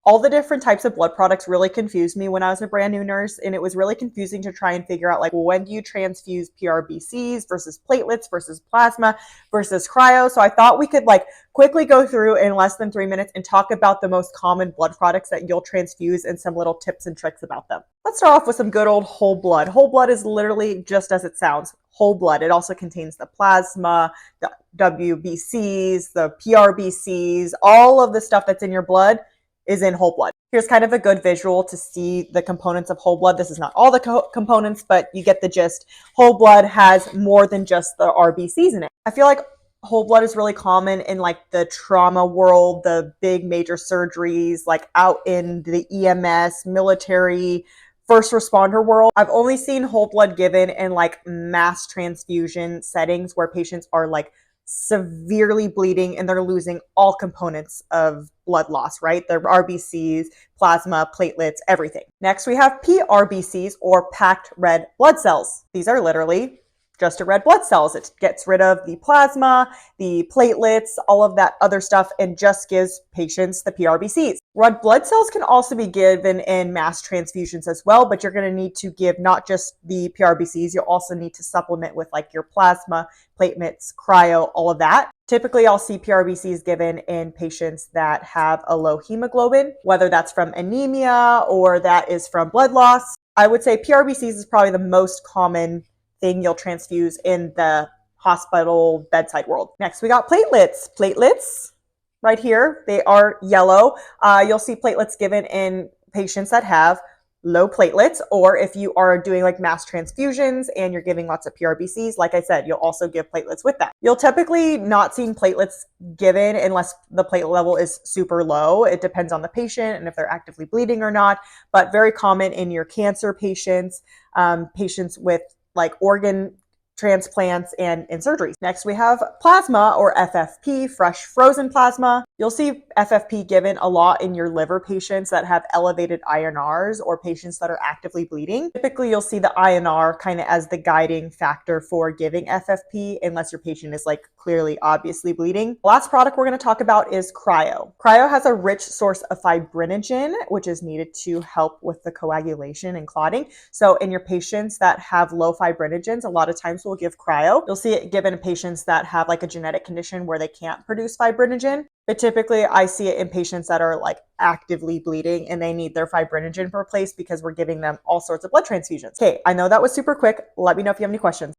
All the different types of blood products really confused me when I was a brand new nurse, and it was really confusing to try and figure out, like, well, when do you transfuse PRBCs versus platelets versus plasma versus cryo? So I thought we could like quickly go through in less than 3 minutes and talk about the most common blood products that you'll transfuse and some little tips and tricks about them. Let's start off with some good old whole blood. Whole blood is literally just as it sounds, whole blood. It also contains the plasma, the WBCs, the PRBCs, all of the stuff that's in your blood is in whole blood. Here's kind of a good visual to see the components of whole blood. This is not all the components, but you get the gist. Whole blood has more than just the RBCs in it. I feel like whole blood is really common in like the trauma world, the big major surgeries, like out in the EMS, military, first responder world. I've only seen whole blood given in like mass transfusion settings where patients are like severely bleeding and they're losing all components of blood loss, right? Their RBCs, plasma, platelets, everything. Next, we have PRBCs, or packed red blood cells. These are literally just red blood cells. It gets rid of the plasma, the platelets, all of that other stuff, and just gives patients the PRBCs. Red blood cells can also be given in mass transfusions as well, but you're going to need to give not just the PRBCs, you'll also need to supplement with like your plasma, platelets, cryo, all of that. Typically, I'll see PRBCs given in patients that have a low hemoglobin, whether that's from anemia or that is from blood loss. I would say PRBCs is probably the most common thing you'll transfuse in the hospital bedside world. Next, we got platelets. Platelets, right here, they are yellow. You'll see platelets given in patients that have low platelets, or if you are doing like mass transfusions and you're giving lots of PRBCs, like I said, you'll also give platelets with that. You'll typically not see platelets given unless the platelet level is super low. It depends on the patient and if they're actively bleeding or not, but very common in your cancer patients, patients with like organ transplants and in surgeries. Next, we have plasma, or FFP, fresh frozen plasma. You'll see FFP given a lot in your liver patients that have elevated INRs or patients that are actively bleeding. Typically, you'll see the INR kind of as the guiding factor for giving FFP unless your patient is like clearly obviously bleeding. The last product we're going to talk about is cryo. Cryo has a rich source of fibrinogen, which is needed to help with the coagulation and clotting. So in your patients that have low fibrinogens, a lot of times we'll give cryo. You'll see it given in patients that have like a genetic condition where they can't produce fibrinogen. But typically I see it in patients that are like actively bleeding and they need their fibrinogen replaced because we're giving them all sorts of blood transfusions. Okay, I know that was super quick. Let me know if you have any questions.